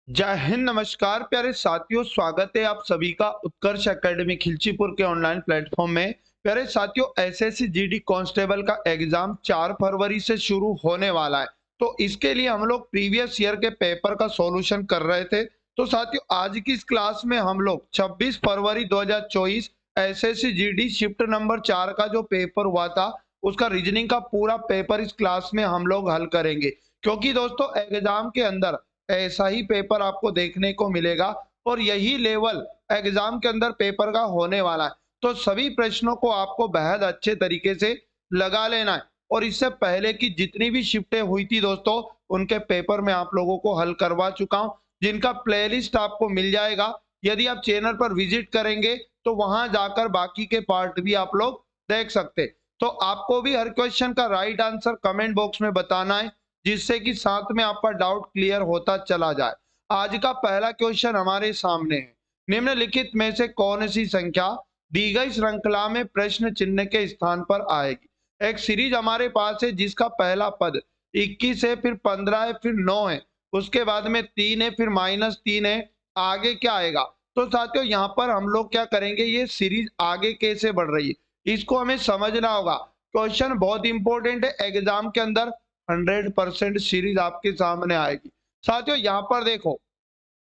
जय हिंद, नमस्कार प्यारे साथियों। स्वागत है आप सभी का उत्कर्ष एकेडमी खिलचीपुर के ऑनलाइन प्लेटफॉर्म में। प्यारे साथियों, एसएससी जीडी कांस्टेबल का एग्जाम 4 फरवरी से शुरू होने वाला है। तो इसके लिए हम लोग प्रीवियस ईयर के पेपर का सॉल्यूशन कर रहे थे। तो साथियों, आज की इस क्लास में हम लोग 26 फरवरी 2024 एसएससी जीडी शिफ्ट नंबर 4 का जो पेपर हुआ था उसका रीजनिंग का पूरा पेपर इस क्लास में हम लोग हल करेंगे। क्योंकि दोस्तों, एग्जाम के अंदर ऐसा ही पेपर आपको देखने को मिलेगा और यही लेवल एग्जाम के अंदर पेपर का होने वाला है। तो सभी प्रश्नों को आपको बेहद अच्छे तरीके से लगा लेना है। और इससे पहले की जितनी भी शिफ्टें हुई थी दोस्तों, उनके पेपर में आप लोगों को हल करवा चुका हूं, जिनका प्लेलिस्ट आपको मिल जाएगा। यदि आप चैनल पर विजिट करेंगे तो वहां जाकर बाकी के पार्ट भी आप लोग देख सकते। तो आपको भी हर क्वेश्चन का राइट आंसर कमेंट बॉक्स में बताना है, जिससे कि साथ में आपका डाउट क्लियर होता चला जाए। आज का पहला क्वेश्चन हमारे सामने है। निम्नलिखित में से कौन सी संख्या दी गई श्रृंखला में प्रश्न चिन्ह के स्थान पर आएगी? एक सीरीज हमारे पास है जिसका पहला पद 21 है, फिर 15 है, फिर 9 है, उसके बाद में 3 है, फिर -3 है। आगे क्या आएगा? तो साथियों, यहाँ पर हम लोग क्या करेंगे, ये सीरीज आगे कैसे बढ़ रही है इसको हमें समझना होगा। क्वेश्चन बहुत इंपॉर्टेंट है, एग्जाम के अंदर 100% सीरीज आपके सामने आएगी। साथियों, यहाँ पर देखो,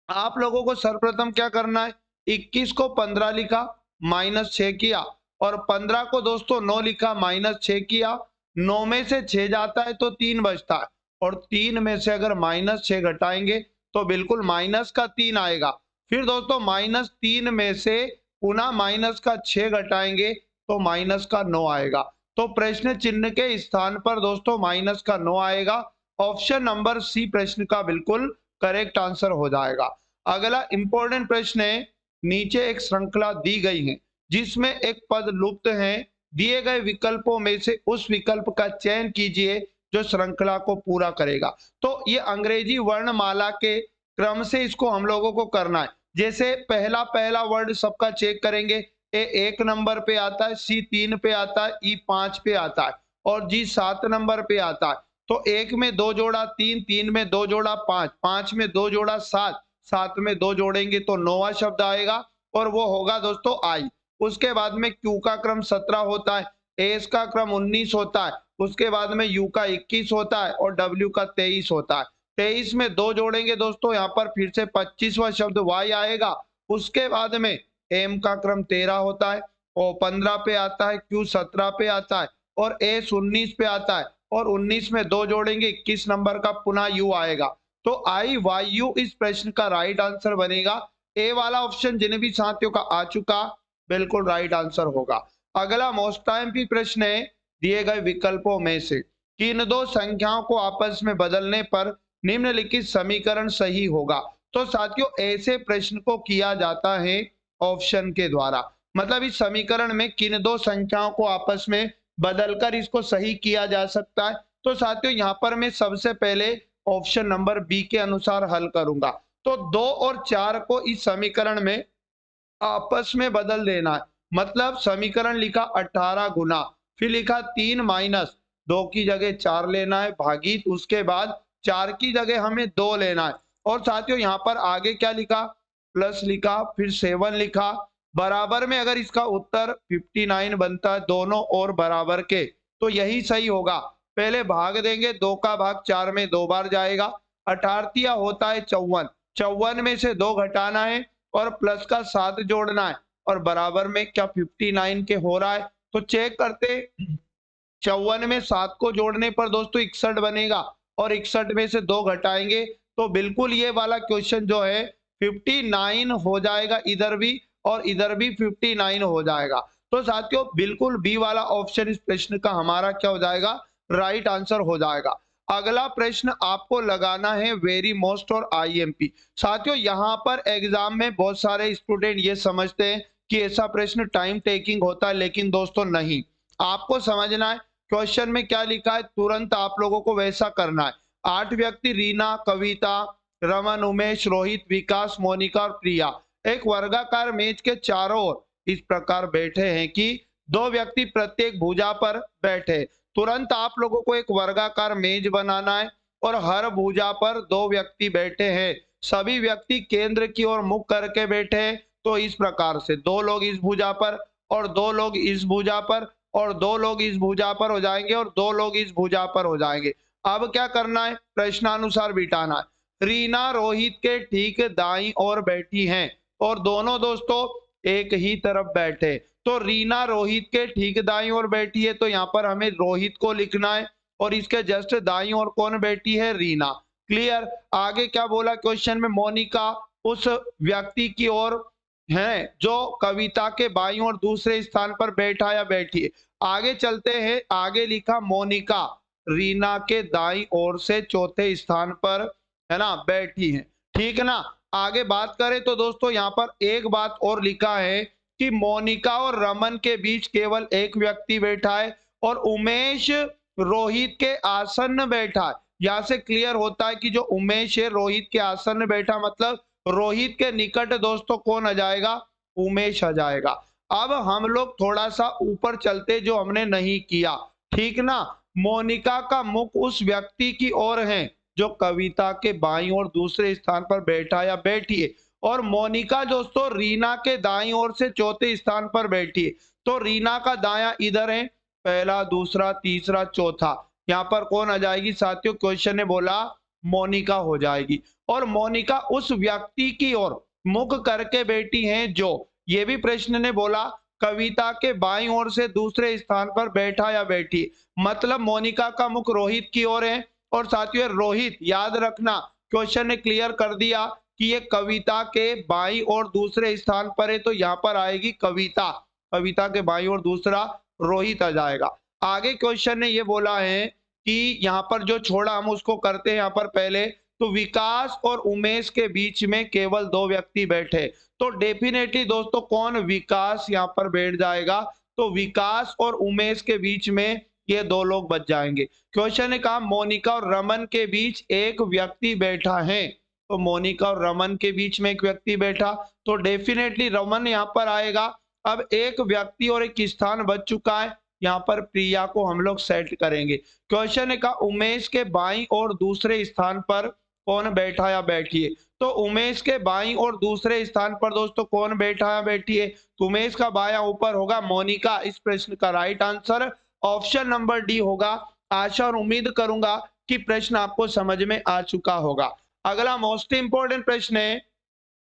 आप लोगों को सर्वप्रथम क्या करना है, 21 को 15 लिखा, -6 किया, और 15 को दोस्तों 9 लिखा, -6 किया। 9 में से 6 जाता है तो 3 बचता है, और 3 में से अगर -6 घटाएंगे तो बिल्कुल माइनस का 3 आएगा। फिर दोस्तों -3 में से पुनः माइनस का 6 घटाएंगे तो माइनस का 9 आएगा। तो प्रश्न चिन्ह के स्थान पर दोस्तों माइनस का 9 आएगा। ऑप्शन नंबर सी प्रश्न का बिल्कुल करेक्ट आंसर हो जाएगा। अगला इंपॉर्टेंट प्रश्न है, नीचे एक श्रृंखला दी गई है जिसमें एक पद लुप्त है। दिए गए विकल्पों में से उस विकल्प का चयन कीजिए जो श्रृंखला को पूरा करेगा। तो ये अंग्रेजी वर्णमाला के क्रम से इसको हम लोगों को करना है। जैसे पहला पहला वर्ड सबका चेक करेंगे। ए 1 नंबर पे आता है, सी 3 पे आता है, ई 5 पे आता है, और जी 7 नंबर पे आता है। तो 1 में 2 जोड़ा 3, 3 में 2 जोड़ा 5, 5 में 2 जोड़ा 7, 7 में 2 जोड़ेंगे तो 9वां शब्द आएगा, और वो होगा दोस्तों आई। उसके बाद में क्यू का क्रम 17 होता है, एस का क्रम 19 होता है, उसके बाद में यू का 21 होता है, और डब्ल्यू का 23 होता है। 23 में 2 जोड़ेंगे दोस्तों, यहाँ पर फिर से 25वां शब्द वाई आएगा। उसके बाद में एम का क्रम 13 होता है, और 15 पे आता है, क्यू 17 पे आता है, और एस 19 पे आता है, और 19 में 2 जोड़ेंगे 21 नंबर का पुनः यू आएगा। तो आई वाई यू इस प्रश्न का राइट आंसर बनेगा। ए वाला ऑप्शन जिन भी साथियों का आ चुका, बिल्कुल राइट आंसर होगा। अगला मोस्ट एमपी प्रश्न है, दिए गए विकल्पों में से किन दो संख्याओं को आपस में बदलने पर निम्नलिखित समीकरण सही होगा? तो साथियों, ऐसे प्रश्न को किया जाता है ऑप्शन के द्वारा। मतलब इस समीकरण में किन दो संख्याओं को आपस में बदलकर इसको सही किया जा सकता है? तो साथियों, यहाँ पर मैं सबसे पहले ऑप्शन नंबर बी के अनुसार हल करूंगा। तो 2 और 4 को इस समीकरण में आपस में बदल देना है। मतलब समीकरण लिखा 18 गुना, फिर लिखा 3 माइनस 2 की जगह 4 लेना है, भागित उसके बाद 4 की जगह हमें 2 लेना है। और साथियों, यहाँ पर आगे क्या लिखा, प्लस लिखा, फिर 7 लिखा, बराबर में अगर इसका उत्तर 59 बनता है दोनों और बराबर के, तो यही सही होगा। पहले भाग देंगे, 2 का भाग 4 में 2 बार जाएगा। 18 होता है 54, 54 में से 2 घटाना है और प्लस का 7 जोड़ना है, और बराबर में क्या 59 के हो रहा है? तो चेक करते, 54 में 7 को जोड़ने पर दोस्तों 61 बनेगा, और 61 में से 2 घटाएंगे तो बिल्कुल ये वाला क्वेश्चन जो है 59 हो जाएगा इधर भी, और इधर भी 59 हो जाएगा। तो साथियों, बिल्कुल बी वाला ऑप्शन इस प्रश्न का हमारा क्या हो जाएगा, राइट आंसर हो जाएगा। अगला प्रश्न आपको लगाना है वेरी मोस्ट और आईएमपी। साथियों, यहाँ पर एग्जाम में बहुत सारे स्टूडेंट ये समझते हैं कि ऐसा प्रश्न टाइम टेकिंग होता है, लेकिन दोस्तों नहीं। आपको समझना है क्वेश्चन में क्या लिखा है, तुरंत आप लोगों को वैसा करना है। 8 व्यक्ति रीना, कविता, रमन, उमेश, रोहित, विकास, मोनिका और प्रिया एक वर्गाकार मेज के चारों ओर इस प्रकार बैठे हैं कि 2 व्यक्ति प्रत्येक भुजा पर बैठे। तुरंत आप लोगों को एक वर्गाकार मेज बनाना है और हर भुजा पर 2 व्यक्ति बैठे हैं। सभी व्यक्ति केंद्र की ओर मुख करके बैठे हैं, तो इस प्रकार से 2 लोग इस भुजा पर और 2 लोग इस भुजा पर और 2 लोग इस भुजा पर हो जाएंगे और 2 लोग इस भुजा पर हो जाएंगे। अब क्या करना है, प्रश्नानुसार बिठाना है। रीना रोहित के ठीक दाईं ओर बैठी हैं और दोनों दोस्तों एक ही तरफ बैठे, तो रीना रोहित के ठीक दाईं ओर बैठी है, तो यहाँ पर हमें रोहित को लिखना है और इसके जस्ट दाईं ओर कौन बैठी है, रीना। क्लियर। आगे क्या बोला क्वेश्चन में, मोनिका उस व्यक्ति की ओर है जो कविता के बाईं ओर दूसरे स्थान पर बैठा या बैठी है। आगे चलते हैं, आगे लिखा मोनिका रीना के दाईं ओर से चौथे स्थान पर है ना बैठी है, ठीक है ना। आगे बात करें तो दोस्तों यहाँ पर एक बात और लिखा है कि मोनिका और रमन के बीच केवल एक व्यक्ति बैठा है और उमेश रोहित के आसन्न बैठा है। यहाँ से क्लियर होता है कि जो उमेश है रोहित के आसन्न बैठा, मतलब रोहित के निकट दोस्तों कौन आ जाएगा, उमेश आ जाएगा। अब हम लोग थोड़ा सा ऊपर चलते जो हमने नहीं किया, ठीक ना। मोनिका का मुख उस व्यक्ति की ओर है जो कविता के बाईं ओर दूसरे स्थान पर बैठा या बैठी है और मोनिका दोस्तों रीना के दाईं ओर से चौथे स्थान पर बैठी है, तो रीना का दायां इधर है, पहला दूसरा तीसरा चौथा, यहाँ पर कौन आ जाएगी साथियों, क्वेश्चन ने बोला मोनिका हो जाएगी। और मोनिका उस व्यक्ति की ओर मुख करके बैठी हैं जो, ये भी प्रश्न ने बोला कविता के बाईं ओर से दूसरे स्थान पर बैठा या बैठी, मतलब मोनिका का मुख रोहित की ओर है और साथियों रोहित, याद रखना क्वेश्चन ने क्लियर कर दिया कि ये कविता के बाईं ओर दूसरे स्थान पर है, तो यहाँ पर आएगी कविता, कविता के बाईं ओर दूसरा रोहित आ जाएगा। आगे क्वेश्चन ने ये बोला है कि यहाँ पर जो छोड़ा हम उसको करते हैं यहाँ पर पहले, तो विकास और उमेश के बीच में केवल 2 व्यक्ति बैठे, तो डेफिनेटली दोस्तों कौन, विकास यहाँ पर बैठ जाएगा, तो विकास और उमेश के बीच में ये 2 लोग बच जाएंगे। क्वेश्चन ने कहा मोनिका और रमन के बीच एक व्यक्ति बैठा है, तो मोनिका और रमन के बीच में एक व्यक्ति बैठा, तो डेफिनेटली रमन यहाँ पर आएगा। अब एक व्यक्ति और एक स्थान बच चुका है, यहाँ पर प्रिया को हम लोग सेट करेंगे। क्वेश्चन ने कहा उमेश के बाईं और दूसरे स्थान पर कौन बैठा या बैठी है, तो उमेश के बाईं और दूसरे स्थान पर दोस्तों कौन बैठा या बैठी है, तो उमेश का बायां ऊपर होगा मोनिका। इस प्रश्न का right answer option number D होगा। आशा और उम्मीद करूंगा कि प्रश्न आपको समझ में आ चुका होगा। अगला मोस्ट इंपोर्टेंट प्रश्न है,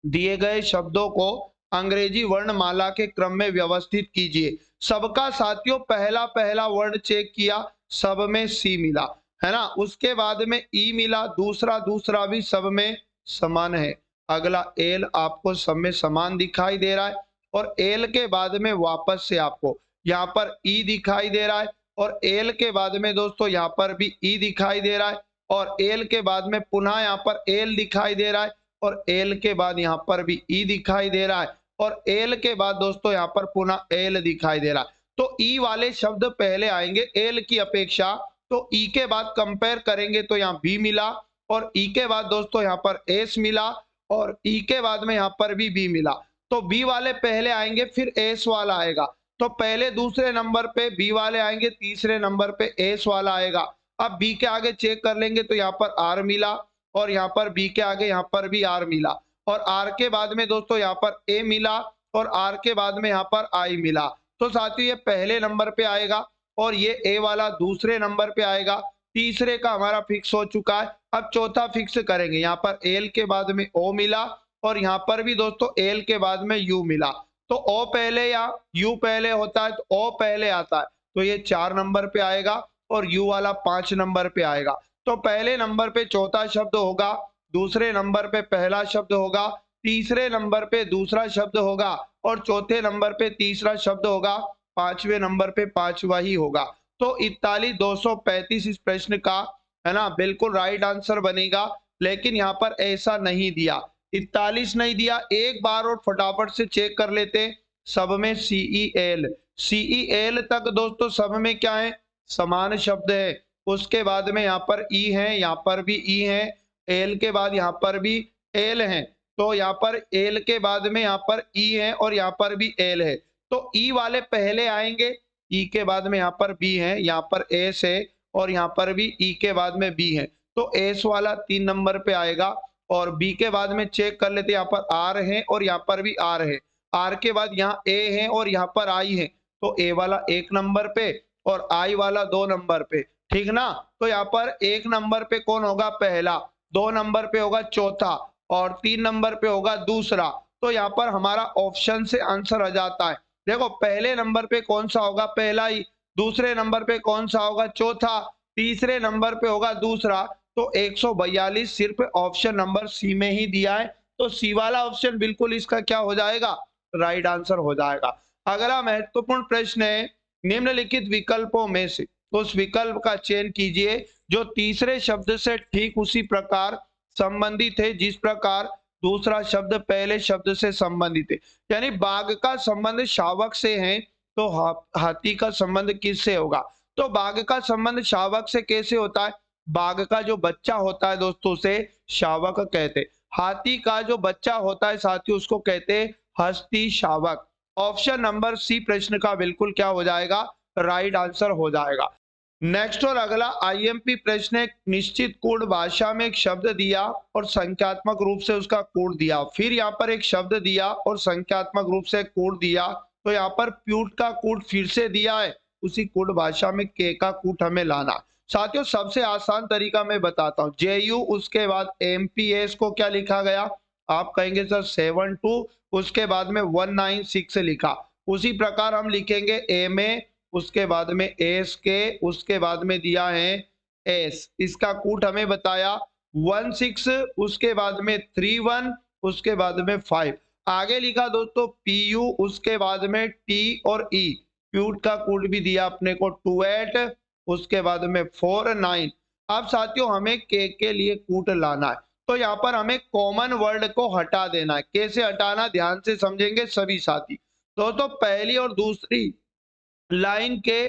दिए गए शब्दों को अंग्रेजी वर्णमाला के क्रम में व्यवस्थित कीजिए। सबका साथियों पहला पहला वर्ड चेक किया, सब में सी मिला है ना, उसके बाद में ई मिला, दूसरा दूसरा भी सब में समान है। अगला एल आपको सब में समान दिखाई दे रहा है और एल के बाद में वापस से आपको यहाँ पर ई दिखाई दे रहा है और एल के बाद में दोस्तों यहाँ पर भी ई दिखाई दे रहा है और एल के बाद में पुनः यहाँ पर एल दिखाई दे रहा है और एल के बाद यहाँ पर भी ई दिखाई दे रहा है और एल के बाद दोस्तों यहाँ पर पुनः एल दिखाई दे रहा है। तो ई वाले शब्द पहले आएंगे एल की अपेक्षा, तो ई के बाद कंपेयर करेंगे तो यहाँ बी मिला और ई के बाद दोस्तों यहाँ पर एस मिला और ई के बाद में यहाँ पर भी बी मिला, तो बी वाले पहले आएंगे फिर एस वाला आएगा, तो पहले दूसरे नंबर पे बी वाले आएंगे, तीसरे नंबर पे एस वाला आएगा। अब बी के आगे चेक कर लेंगे तो यहाँ पर आर मिला और यहाँ पर बी के आगे यहाँ पर भी आर मिला और आर के बाद में दोस्तों यहाँ पर ए मिला और आर के बाद में यहाँ पर आई मिला, तो साथियों ये पहले नंबर पे आएगा और ये ए वाला दूसरे नंबर पे आएगा। तीसरे का हमारा फिक्स हो चुका है, अब चौथा फिक्स करेंगे। यहाँ पर एल के बाद में ओ मिला और यहाँ पर भी दोस्तों एल के बाद में यू मिला, तो ओ पहले या यू पहले होता है तो ओ पहले आता है, तो ये 4 नंबर पे आएगा और यू वाला 5 नंबर पे आएगा। तो पहले नंबर पे चौथा शब्द होगा, दूसरे नंबर पे पहला शब्द होगा, तीसरे नंबर पे दूसरा शब्द होगा और चौथे नंबर पे तीसरा शब्द होगा, पांचवें नंबर पे पांचवा ही होगा। तो 41,235 इस प्रश्न का है ना बिल्कुल राइट आंसर बनेगा, लेकिन यहाँ पर ऐसा नहीं दिया, 41 नहीं दिया। एक बार और फटाफट से चेक कर लेते, सब में सीईएल तक दोस्तों सब में क्या है, समान शब्द है। उसके बाद में यहाँ पर ई है, यहाँ पर भी ई है, एल के बाद यहाँ पर भी एल है, तो यहाँ पर एल के बाद में यहाँ पर ई है और यहाँ पर भी एल है, तो ई वाले पहले आएंगे, ई के बाद में यहाँ पर बी है, यहाँ पर एस है और यहाँ पर भी ई के बाद में बी है, तो एस वाला 3 नंबर पे आएगा और बी के बाद में चेक कर लेते, यहाँ पर आर है और यहाँ पर भी आर है, आर के बाद यहाँ ए है और यहाँ पर आई है, तो ए वाला 1 नंबर पे और आई वाला 2 नंबर पे, ठीक ना। तो यहाँ पर 1 नंबर पे कौन होगा, पहला, 2 नंबर पे होगा चौथा और 3 नंबर पे होगा दूसरा। तो यहाँ पर हमारा ऑप्शन से आंसर आ जाता है। देखो पहले नंबर पे कौन सा होगा, पहला ही, दूसरे नंबर पे कौन सा होगा, चौथा, तीसरे नंबर पे होगा दूसरा। तो 142 सिर्फ ऑप्शन नंबर सी में ही दिया है, तो सी वाला ऑप्शन बिल्कुल इसका क्या हो जाएगा, राइट आंसर हो जाएगा। अगला महत्वपूर्ण प्रश्न है, निम्नलिखित विकल्पों में से उस विकल्प का चयन कीजिए जो तीसरे शब्द से ठीक उसी प्रकार संबंधित है जिस प्रकार दूसरा शब्द पहले शब्द से संबंधित है। यानी बाघ का संबंध शावक से है, तो हाथी का संबंध किससे होगा। तो बाघ का संबंध शावक से कैसे होता है, बाघ का जो बच्चा होता है दोस्तों उसे शावक कहते, हाथी का जो बच्चा होता है साथियों उसको कहते हस्ती शावक। ऑप्शन नंबर सी प्रश्न का बिल्कुल क्या हो जाएगा, राइट आंसर हो जाएगा। नेक्स्ट और अगला आईएमपी प्रश्न है, निश्चित कोड भाषा में एक शब्द दिया और संख्यात्मक रूप से उसका कोड दिया, फिर यहाँ पर एक शब्द दिया और संख्यात्मक रूप से कोड दिया, तो यहाँ पर प्यूट का कोड फिर से दिया है, उसी कोड भाषा में के का कोड हमें लाना। साथियों सबसे आसान तरीका मैं बताता हूँ, JU उसके बाद MPS को क्या लिखा गया, आप कहेंगे सर 72 उसके बाद में 196 लिखा, उसी प्रकार हम लिखेंगे MA उसके बाद में SK उसके बाद में दिया है S, इसका कूट हमें बताया 16 उसके बाद में 31 उसके बाद में 5, आगे लिखा दोस्तों PU उसके बाद में T और E, प्यूट का कूट भी दिया अपने को 28 उसके बाद में 49। अब साथियों हमें के लिए कूट लाना है, तो यहाँ पर हमें कॉमन वर्ड को हटा देना है। कैसे हटाना, ध्यान से समझेंगे सभी साथी। दोस्तों पहली और दूसरी लाइन के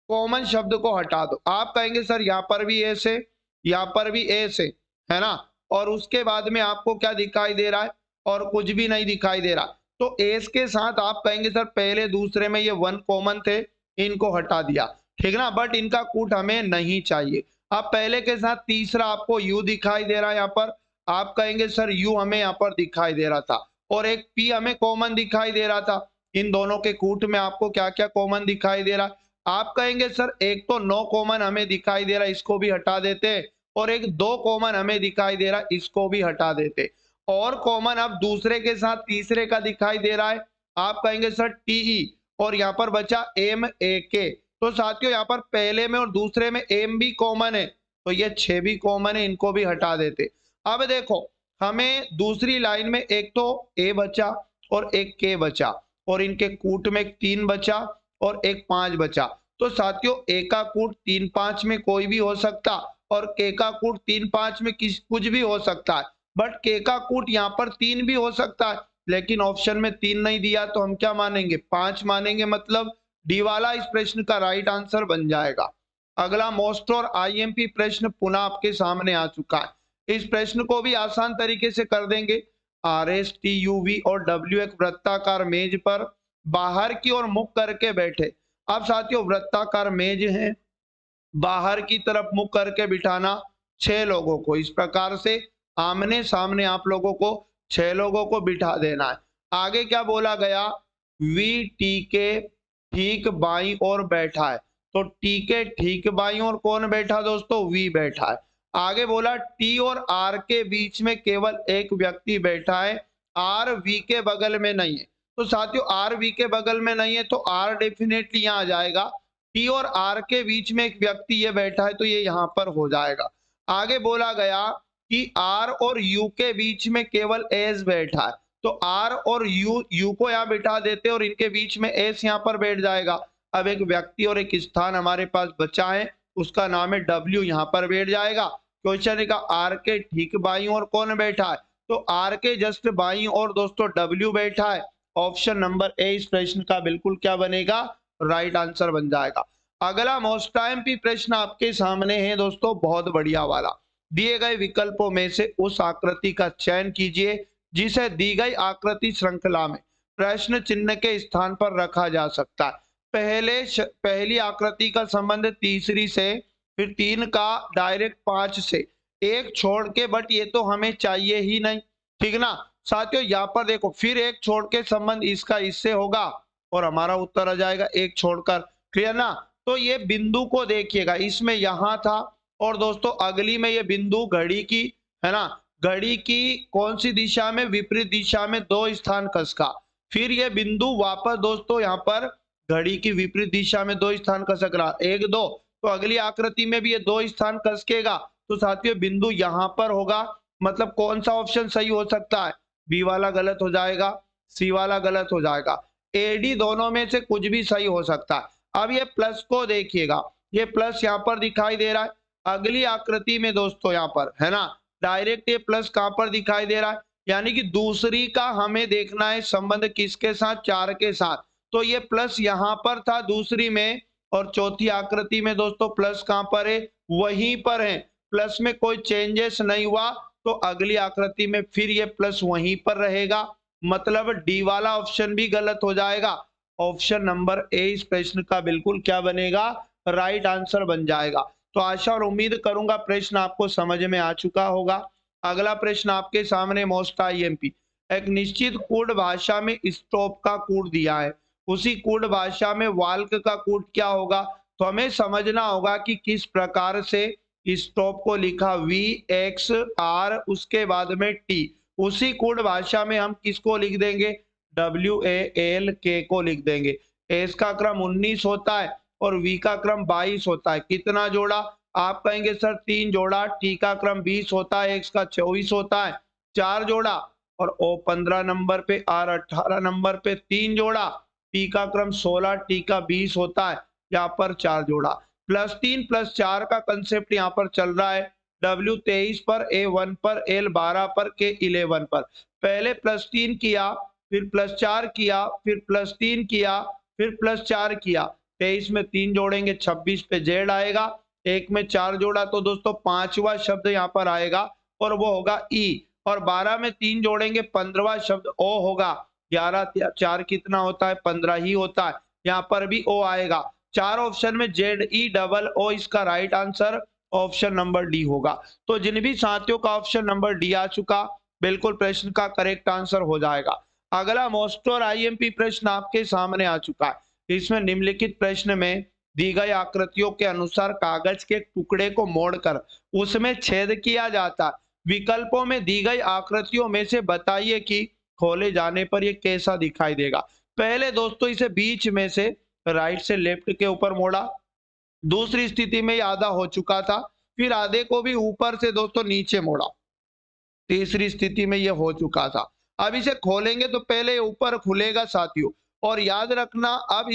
कॉमन शब्द को हटा दो, आप कहेंगे सर यहाँ पर भी एस है, यहाँ पर भी एस है ना, और उसके बाद में आपको क्या दिखाई दे रहा है, और कुछ भी नहीं दिखाई दे रहा, तो एस के साथ आप कहेंगे सर पहले दूसरे में ये 1 कॉमन थे, इनको हटा दिया, ठीक ना, बट इनका कूट हमें नहीं चाहिए। अब पहले के साथ तीसरा आपको यू दिखाई दे रहा है, यहाँ पर आप कहेंगे सर यू हमें यहाँ पर दिखाई दे रहा था और एक पी हमें कॉमन दिखाई दे रहा था, इन दोनों के कूट में आपको क्या क्या कॉमन दिखाई दे रहा है, आप कहेंगे सर एक तो 9 कॉमन हमें दिखाई दे रहा है, इसको भी हटा देते, और एक 2 कॉमन हमें दिखाई दे रहा है, इसको भी हटा देते, और कॉमन अब दूसरे के साथ तीसरे का दिखाई दे रहा है, आप कहेंगे सर TE और यहाँ पर बचा MAK। तो साथियों यहाँ पर पहले में और दूसरे में M भी कॉमन है, तो ये 6 भी कॉमन है, इनको भी हटा देते। अब देखो हमें दूसरी लाइन में एक तो A बचा और एक K बचा, और इनके कूट में 3 बचा और एक 5 बचा, तो साथियों ए का कूट 3 5 में कोई भी हो सकता और के का कूट 3 5 में कुछ भी हो सकता है, बट के का कूट यहाँ पर 3 भी हो सकता है, लेकिन ऑप्शन में 3 नहीं दिया, तो हम क्या मानेंगे, 5 मानेंगे, मतलब डी वाला इस प्रश्न का राइट आंसर बन जाएगा। अगला मोस्ट और आईएमपी प्रश्न पुनः आपके सामने आ चुका है, इस प्रश्न को भी आसान तरीके से कर देंगे। RSTUV और W एक वृत्ताकार मेज पर बाहर की ओर मुख करके बैठे। अब साथियों वृत्ताकार मेज है, बाहर की तरफ मुख करके बिठाना 6 लोगों को, इस प्रकार से आमने सामने आप लोगों को 6 लोगों को बिठा देना है। आगे क्या बोला गया, VT के ठीक बाईं ओर बैठा है, तो T के ठीक बाईं ओर कौन बैठा दोस्तों, V बैठा है। आगे बोला T और R के बीच में केवल एक व्यक्ति बैठा है, R V के बगल में नहीं है, तो साथियों R V के बगल में नहीं है तो R डेफिनेटली यहाँ आ जाएगा। T और R के बीच में एक व्यक्ति ये बैठा है, तो ये यहाँ पर हो जाएगा। आगे बोला गया कि R और U के बीच में केवल S बैठा है, तो R और U को यहाँ बिठा देते और इनके बीच में S यहाँ पर बैठ जाएगा। अब एक व्यक्ति और एक स्थान हमारे पास बचा है, उसका नाम है W, यहाँ पर बैठ जाएगा। क्वेश्चन है R के ठीक बाईं ओर कौन बैठा है, तो R के जस्ट बाईं ओर दोस्तों W बैठा है। ऑप्शन नंबर ए इस प्रश्न का बिल्कुल क्या बनेगा, राइट आंसर बन जाएगा। अगला मोस्ट आईएमपी प्रश्न आपके सामने है दोस्तों, बहुत बढ़िया वाला। दिए गए विकल्पों में से उस आकृति का चयन कीजिए जिसे दी गई आकृति श्रृंखला में प्रश्न चिन्ह के स्थान पर रखा जा सकता है। पहली आकृति का संबंध तीसरी से, फिर 3 का डायरेक्ट 5 से, एक छोड़ के, बट ये तो हमें चाहिए ही नहीं, ठीक ना साथियों। यहाँ पर देखो फिर एक छोड़ के संबंध इसका इससे होगा और हमारा उत्तर आ जाएगा एक छोड़कर। क्लियर ना। तो ये बिंदु को देखिएगा, इसमें यहां था और दोस्तों अगली में ये बिंदु घड़ी की, है ना, घड़ी की कौन सी दिशा में, विपरीत दिशा में 2 स्थान खसका। फिर ये बिंदु वापस दोस्तों यहाँ पर घड़ी की विपरीत दिशा में 2 स्थान खसक रहा, 1 2, तो अगली आकृति में भी ये 2 स्थान खसकेगा। तो साथियों बिंदु यहां पर होगा। मतलब कौन सा ऑप्शन सही हो सकता है, बी वाला गलत हो जाएगा, सी वाला गलत हो जाएगा, एडी दोनों में से कुछ भी सही हो सकता है। अब ये प्लस को देखिएगा, ये प्लस यहाँ पर दिखाई दे रहा है। अगली आकृति में दोस्तों यहाँ पर, है ना, डायरेक्ट ये प्लस कहां पर दिखाई दे रहा है, यानी कि दूसरी का हमें देखना है संबंध किसके साथ, 4 के साथ। तो ये प्लस यहाँ पर था दूसरी में, और चौथी आकृति में दोस्तों प्लस कहां पर है, वहीं पर है। प्लस में कोई चेंजेस नहीं हुआ, तो अगली आकृति में फिर ये प्लस वहीं पर रहेगा। मतलब डी वाला ऑप्शन भी गलत हो जाएगा। ऑप्शन नंबर ए इस प्रश्न का बिल्कुल क्या बनेगा, राइट आंसर बन जाएगा। तो आशा और उम्मीद करूंगा प्रश्न आपको समझ में आ चुका होगा। अगला प्रश्न आपके सामने मोस्ट आईएमपी। एक निश्चित कोड भाषा में स्टॉप का कोड दिया है, उसी कोड भाषा में वाल्क का कोड क्या होगा। तो हमें समझना होगा कि किस प्रकार से स्टॉप को लिखा, VXR उसके बाद में T। उसी कोड भाषा में हम किसको लिख देंगे, WALK को लिख देंगे। एस का क्रम 19 होता है और V का क्रम 22 होता है। कितना जोड़ा, आप कहेंगे सर 3 जोड़ा। T का क्रम 20 होता है, X का 24 होता है, 4 जोड़ा। और O 15 नंबर पे, R 18 नंबर पे 3 जोड़ा। P का क्रम 16, T का 20 होता है, यहाँ पर 4 जोड़ा। +3 +4 का कंसेप्ट यहाँ पर चल रहा है। W 23 पर, A 1 पर, L 12 पर, K 11 पर। पहले +3 किया, फिर +4 किया, फिर +3 किया, फिर +4 किया। 23 में 3 जोड़ेंगे, 26 पे Z आएगा। 1 में 4 जोड़ा तो दोस्तों 5वां शब्द यहाँ पर आएगा और वो होगा E। और 12 में 3 जोड़ेंगे, 15वां शब्द O होगा। 11 4 कितना होता है, 15 ही होता है। यहाँ पर भी O आएगा। 4 ऑप्शन में ZEOO इसका right answer option number D होगा। तो जिन भी साथियों का ऑप्शन नंबर डी आ चुका, बिल्कुल प्रश्न का करेक्ट आंसर हो जाएगा। अगला मोस्ट और आईएमपी प्रश्न आपके सामने आ चुका है। इसमें निम्नलिखित प्रश्न में दी गई आकृतियों के अनुसार कागज के टुकड़े को मोड़कर उसमें छेद किया जाता है। विकल्पों में दी गई आकृतियों में से बताइए कि खोले जाने पर यह कैसा दिखाई देगा। पहले दोस्तों इसे बीच में से राइट से लेफ्ट के ऊपर मोड़ा, दूसरी स्थिति में आधा हो चुका था, फिर आधे को भी ऊपर से दोस्तों नीचे मोड़ा, तीसरी स्थिति में यह हो चुका था। अब इसे खोलेंगे तो पहले ऊपर खुलेगा साथियों, और याद रखना अब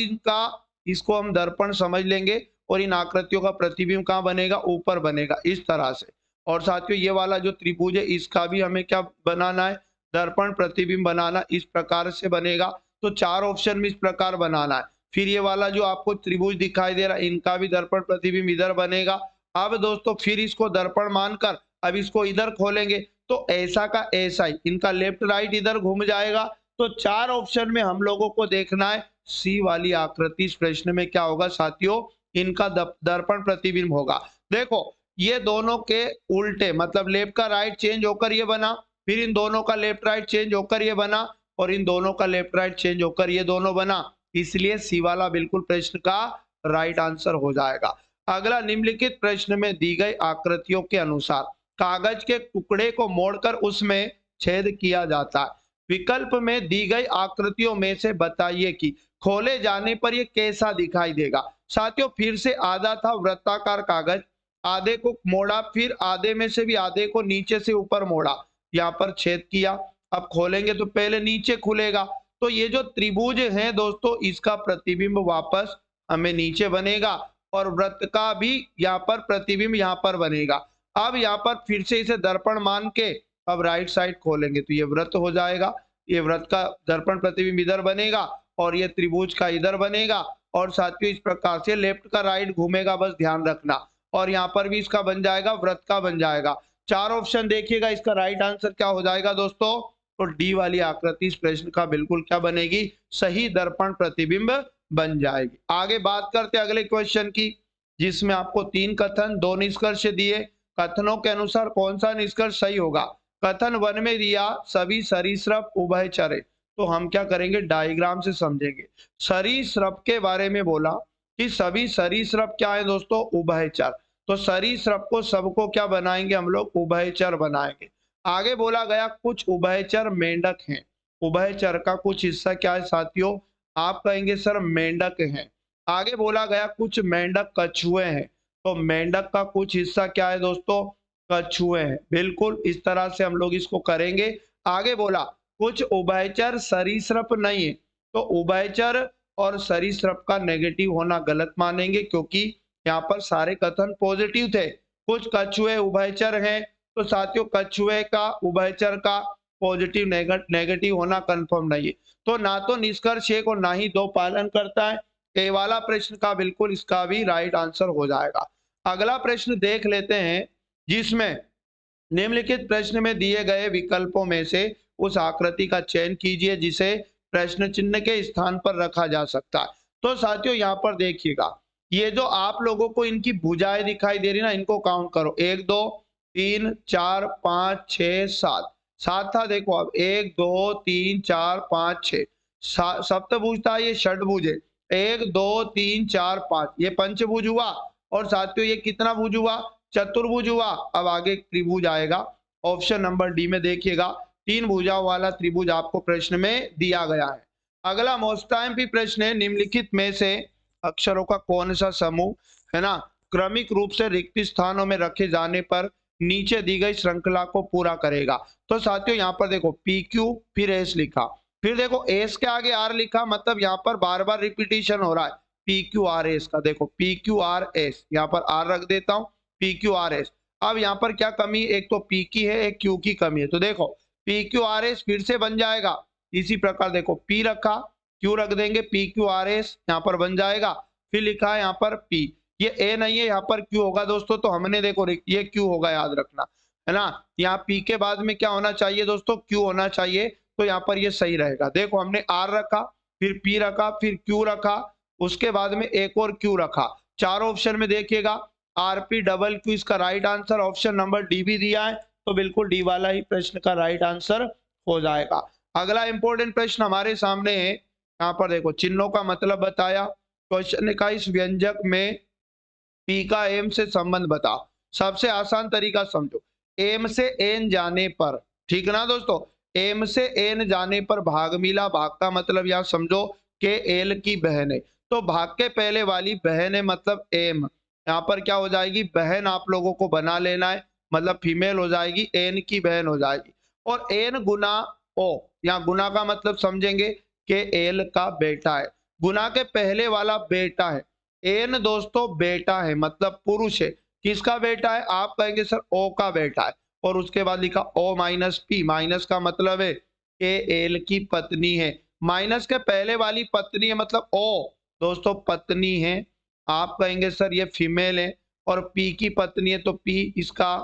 इसको हम दर्पण समझ लेंगे और इन आकृतियों का प्रतिबिंब कहाँ बनेगा, ऊपर बनेगा इस तरह से। और साथियों ये वाला जो त्रिभुज है इसका भी हमें क्या बनाना है, दर्पण प्रतिबिंब बनाना, इस प्रकार से बनेगा। तो 4 ऑप्शन में इस प्रकार बनाना है। फिर ये वाला जो आपको त्रिभुज दिखाई दे रहा है इनका भी दर्पण प्रतिबिंब इधर बनेगा। अब दोस्तों फिर इसको दर्पण मानकर अब इसको इधर खोलेंगे तो ऐसा का ऐसा ही इनका लेफ्ट राइट इधर घूम जाएगा। तो 4 ऑप्शन में हम लोगों को देखना है सी वाली आकृति इस प्रश्न में क्या होगा साथियों, इनका दर्पण प्रतिबिंब होगा। देखो ये दोनों के उल्टे, मतलब लेफ्ट का राइट चेंज होकर ये बना, फिर इन दोनों का लेफ्ट राइट चेंज होकर ये बना, और इन दोनों का लेफ्ट राइट चेंज होकर ये दोनों बना। इसलिए सी वाला बिल्कुल प्रश्न का राइट आंसर हो जाएगा। अगला निम्नलिखित प्रश्न में दी गई आकृतियों के अनुसार कागज के टुकड़े को मोड़कर उसमें छेद किया जाता है। विकल्प में दी गई आकृतियों में से बताइए कि खोले जाने पर यह कैसा दिखाई देगा। साथियों फिर से आधा था वृत्ताकार कागज, आधे को मोड़ा, फिर आधे में से भी आधे को नीचे से ऊपर मोड़ा, यहाँ पर छेद किया। अब खोलेंगे तो पहले नीचे खुलेगा, तो ये जो त्रिभुज है दोस्तों इसका प्रतिबिंब वापस हमें नीचे बनेगा और वृत्त का भी यहाँ पर प्रतिबिंब यहाँ पर बनेगा। अब यहाँ पर फिर से इसे दर्पण मान के अब राइट साइड खोलेंगे तो ये वृत्त हो जाएगा। ये वृत्त का दर्पण प्रतिबिंब इधर बनेगा और ये त्रिभुज का इधर बनेगा, और साथियों इस प्रकार से लेफ्ट का राइट घूमेगा, बस ध्यान रखना। और यहाँ पर भी इसका बन जाएगा, वृत्त का बन जाएगा। 4 ऑप्शन देखिएगा, इसका राइट आंसर क्या हो जाएगा दोस्तों, तो डी वाली आकृति इस प्रश्न का बिल्कुल क्या बनेगी, सही दर्पण प्रतिबिंब बन जाएगी। आगे बात करते हैं अगले क्वेश्चन की, जिसमें आपको 3 कथन 2 निष्कर्ष दिए। कथनों के अनुसार कौन सा निष्कर्ष सही होगा? कथन 1 में दिया सभी सरीसृप उभयचर है, तो हम क्या करेंगे, डायग्राम से समझेंगे। सरीसृप के बारे में बोला कि सभी सरीसृप क्या है दोस्तों, उभयचर। तो सरीसृप को सबको क्या बनाएंगे हम लोग, उभयचर बनाएंगे। आगे बोला गया कुछ उभयचर मेंढक हैं। उभयचर का कुछ हिस्सा क्या है साथियों, आप कहेंगे सर मेंढक हैं। आगे बोला गया कुछ मेंढक कछुए हैं, तो मेंढक का कुछ हिस्सा क्या है दोस्तों, कछुए हैं। बिल्कुल इस तरह से हम लोग इसको करेंगे। आगे बोला कुछ उभयचर सरीसृप नहीं है, तो उभयचर और सरीसृप का नेगेटिव होना गलत मानेंगे, क्योंकि यहाँ पर सारे कथन पॉजिटिव थे। कुछ कछुए उभयचर हैं, तो साथियों कछुए का उभयचर का पॉजिटिव नेगेटिव होना कंफर्म नहीं है। तो ना तो निष्कर्ष 1 और ना ही 2 पालन करता है। ए वाला प्रश्न का बिल्कुल इसका भी राइट आंसर हो जाएगा। अगला प्रश्न देख लेते हैं, जिसमें निम्नलिखित प्रश्न में दिए गए विकल्पों में से उस आकृति का चयन कीजिए जिसे प्रश्न चिन्ह के स्थान पर रखा जा सकता है। तो साथियों यहाँ पर देखिएगा, ये जो आप लोगों को इनकी भुजाएं दिखाई दे रही ना, इनको काउंट करो। 1 2 3 4 5 6 7, 7 था। देखो अब 1 2 3 4 5 6, सप्तभुज था, ये षटभुज है। 1 2 3 4 5, ये पंचभुज हुआ। और साथियों ये कितना भुज हुआ, चतुर्भुज हुआ। अब आगे त्रिभुज आएगा। ऑप्शन नंबर डी में देखिएगा, 3 भुजाओं वाला त्रिभुज आपको प्रश्न में दिया गया है। अगला मोस्ट एमपी प्रश्न है, निम्नलिखित में से अक्षरों का कौन सा समूह है ना क्रमिक रूप से रिक्त स्थानों में रखे जाने पर नीचे दी गई श्रृंखला को पूरा करेगा? तो साथियों यहाँ पर देखो पी क्यू फिर एस लिखा, फिर देखो एस के आगे आर लिखा, मतलब यहाँ पर बार बार रिपीटिशन हो रहा है। पी क्यू आर एस का देखो, पी क्यू आर एस, यहाँ पर आर रख देता हूँ, पी क्यू आर एस। अब यहाँ पर क्या कमी, एक तो पी की है, एक क्यू की कमी है। तो देखो पी क्यू आर एस फिर से बन जाएगा। इसी प्रकार देखो पी रखा, क्यू रख देंगे, पी क्यू आर एस यहाँ पर बन जाएगा। फिर लिखा है यहाँ पर पी, ये ए नहीं है, यहाँ पर क्यू होगा दोस्तों। तो हमने देखो ये क्यू होगा, याद रखना है ना। यहाँ पी के बाद में क्या होना चाहिए दोस्तों, क्यू होना चाहिए। तो यहाँ पर ये सही रहेगा। देखो हमने आर रखा, फिर पी रखा, फिर क्यू रखा, उसके बाद में एक और क्यू रखा। 4 ऑप्शन में देखिएगा, आरपी डबल क्यू इसका right answer. Option number D भी दिया है, तो बिल्कुल डी वाला ही प्रश्न का राइट आंसर हो जाएगा। अगला इंपॉर्टेंट प्रश्न हमारे सामने है, यहाँ पर देखो चिन्हों का मतलब बताया। क्वेश्चन का इस व्यंजक में पी का एम से संबंध बता। सबसे आसान तरीका समझो, एम से एन जाने पर, ठीक ना दोस्तों, एम से एन जाने पर भाग मिला। भाग का मतलब यहाँ समझो के एल की बहन है, तो भाग के पहले वाली बहन है, मतलब एम। यहाँ पर क्या हो जाएगी, बहन आप लोगों को बना लेना है, मतलब फीमेल हो जाएगी, एन की बहन हो जाएगी। और एन गुना ओ, यहाँ गुना का मतलब समझेंगे के एल का बेटा है। गुना के पहले वाला बेटा है, एन दोस्तों बेटा है, मतलब पुरुष है। किसका बेटा है, आप कहेंगे सर ओ का बेटा है। और उसके बाद लिखा ओ माइनस पी, माइनस का मतलब है के एल की पत्नी है। माइनस के पहले वाली पत्नी है, मतलब ओ दोस्तों पत्नी है। आप कहेंगे सर ये फीमेल है। और पी की पत्नी है, तो पी इसका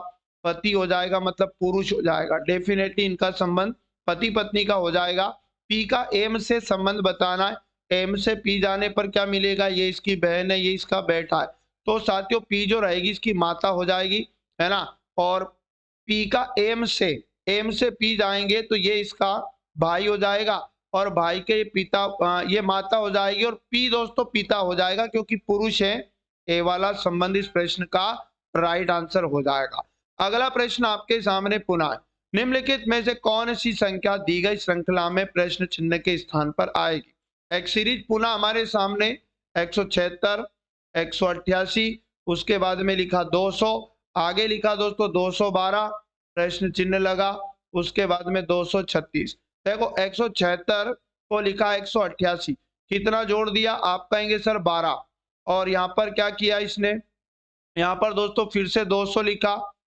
पति हो जाएगा, मतलब पुरुष हो जाएगा। डेफिनेटली इनका संबंध पति पत्नी का हो जाएगा। पी का एम से संबंध बताना है, एम से पी जाने पर क्या मिलेगा, ये इसकी बहन है, ये इसका बेटा है। तो साथियों पी जो रहेगी इसकी माता हो जाएगी, है ना। और पी का एम से पी जाएंगे तो ये इसका भाई हो जाएगा, और भाई के पिता ये माता हो जाएगी, और पी दोस्तों पिता हो जाएगा, क्योंकि पुरुष है। ए वाला संबंध इस प्रश्न का राइट आंसर हो जाएगा। अगला प्रश्न आपके सामने पुनः है, निम्नलिखित में से कौन सी संख्या दी गई श्रृंखला में प्रश्न चिन्ह के स्थान पर आएगी? एक सीरीज पुनः हमारे सामने 176, 188, उसके बाद में लिखा 200, आगे लिखा दोस्तों 212, प्रश्न चिन्ह लगा, उसके बाद में 236। देखो 176 को लिखा 188, कितना जोड़ दिया, आप कहेंगे सर 12। और यहाँ पर क्या किया इसने, यहाँ पर दोस्तों फिर से 200 लिखा,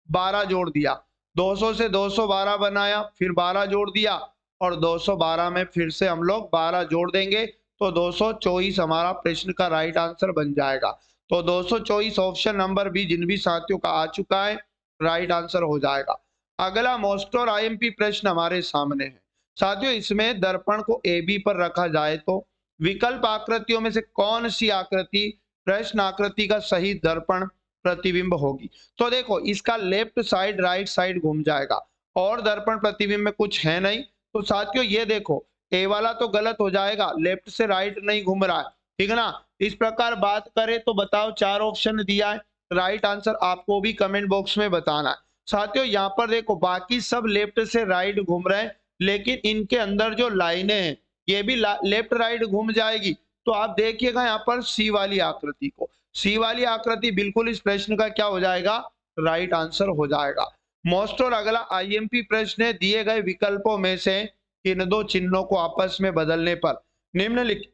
12 जोड़ दिया। 200 से 212 बनाया, फिर 12 जोड़ दिया, और 212 में फिर से हम लोग 12 जोड़ देंगे, तो 224 हमारा प्रश्न का राइट आंसर बन जाएगा। तो 224 ऑप्शन नंबर बी जिन भी साथियों का आ चुका है, राइट आंसर हो जाएगा। अगला मोस्ट और आईएमपी प्रश्न हमारे सामने है साथियों, इसमें दर्पण को ए बी पर रखा जाए तो विकल्प आकृतियों में से कौन सी आकृति प्रश्न आकृति का सही दर्पण प्रतिबिंब होगी। तो देखो इसका लेफ्ट साइड राइट साइड घूम जाएगा और दर्पण प्रतिबिंब में कुछ है नहीं। तो साथियों ये देखो ए वाला तो गलत हो जाएगा, लेफ्ट से राइट नहीं घूम रहा है, ठीक है ना। इस प्रकार बात करें तो बताओ 4 ऑप्शन दिया है, राइट आंसर आपको भी कमेंट बॉक्स में बताना है। साथियों यहाँ पर देखो बाकी सब लेफ्ट से राइट घूम रहे हैं, लेकिन इनके अंदर जो लाइनें हैं ये भी लेफ्ट राइट घूम जाएगी। तो आप देखिएगा यहाँ पर सी वाली आकृति को, सी वाली आकृति बिल्कुल इस प्रश्न का क्या हो जाएगा, राइट आंसर हो जाएगा। मोस्ट और अगला आईएमपी प्रश्न है, दिए गए विकल्पों में से इन दो चिन्हों को आपस में बदलने पर निम्नलिखित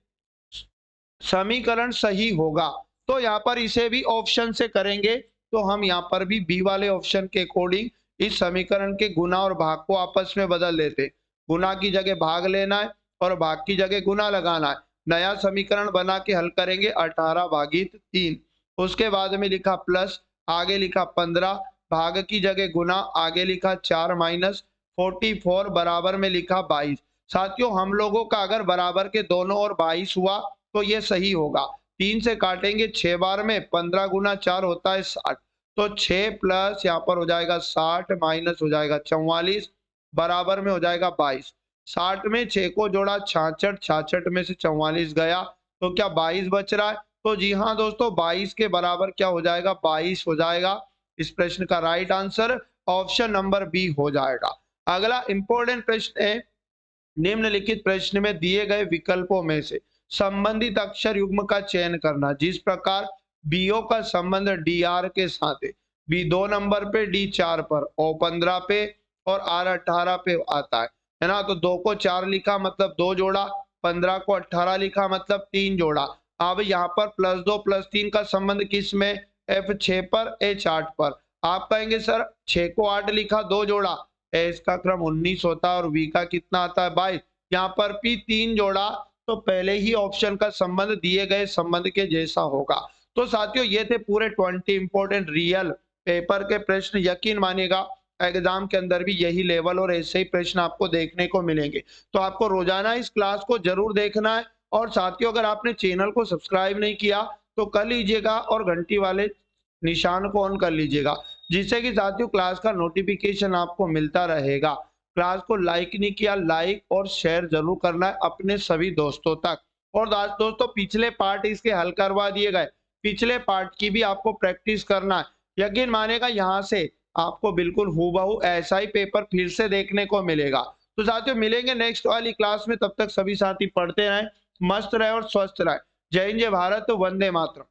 समीकरण सही होगा। तो यहाँ पर इसे भी ऑप्शन से करेंगे तो हम यहाँ पर भी बी वाले ऑप्शन के अकॉर्डिंग इस समीकरण के गुना और भाग को आपस में बदल देते। गुना की जगह भाग लेना है और भाग की जगह गुना लगाना है। नया समीकरण बना के हल करेंगे 18 भागित 3, उसके बाद में लिखा प्लस, आगे लिखा 15, भाग की जगह गुना, आगे लिखा 4 माइनस 44 बराबर में लिखा 22। साथियों हम लोगों का अगर बराबर के दोनों ओर 22 हुआ तो ये सही होगा। 3 से काटेंगे 6 बार में, 15 गुना 4 होता है 60, तो 6 प्लस यहाँ पर हो जाएगा 60 माइनस हो जाएगा 44 बराबर में हो जाएगा 22। 60 में 6 को जोड़ा 66, 66 में से 44 गया तो क्या 22 बच रहा है। तो जी हाँ दोस्तों 22 के बराबर क्या हो जाएगा, 22 हो जाएगा। इस प्रश्न का right answer option number B हो जाएगा। अगला इंपॉर्टेंट प्रश्न है, निम्नलिखित प्रश्न में दिए गए विकल्पों में से संबंधित अक्षर युग्म का चयन करना। जिस प्रकार बीओ का संबंध डी आर के साथ है, बी 2 नंबर पे, डी 4 पर, ओ 15 पे और आर 18 पे आता है ना। तो 2 को 4 लिखा मतलब 2 जोड़ा, 15 को 18 लिखा मतलब 3 जोड़ा। अब यहाँ पर +2 +3 का संबंध किस में, एफ 6 पर, एच 8 पर। आप कहेंगे सर 6 को 8 लिखा 2 जोड़ा, एस का क्रम 19 होता है और वी का कितना आता है 22। यहाँ पर भी 3 जोड़ा, तो पहले ही ऑप्शन का संबंध दिए गए संबंध के जैसा होगा। तो साथियों ये थे पूरे 20 इंपॉर्टेंट रियल पेपर के प्रश्न। यकीन मानिएगा एग्जाम के अंदर भी यही लेवल और ऐसे ही प्रश्न आपको देखने को मिलेंगे। तो आपको रोजाना इस क्लास को जरूर देखना है। और साथियों अगर आपने चैनल को सब्सक्राइब नहीं किया तो कर लीजिएगा और घंटी वाले निशान को ऑन कर लीजिएगा, जिससे कि साथियों क्लास का नोटिफिकेशन आपको मिलता रहेगा। क्लास को लाइक नहीं किया, लाइक और शेयर जरूर करना है अपने सभी दोस्तों तक। और दोस्तों पिछले पार्ट इसके हल करवा दिए गए, पिछले पार्ट की भी आपको प्रैक्टिस करना है। यकीन मानेगा यहाँ से आपको बिल्कुल हूबहू ऐसा ही पेपर फिर से देखने को मिलेगा। तो साथियों मिलेंगे नेक्स्ट वाली क्लास में, तब तक सभी साथी पढ़ते रहें, मस्त रहे और स्वस्थ रहे। जय हिंद, जय भारत, वंदे मातरम।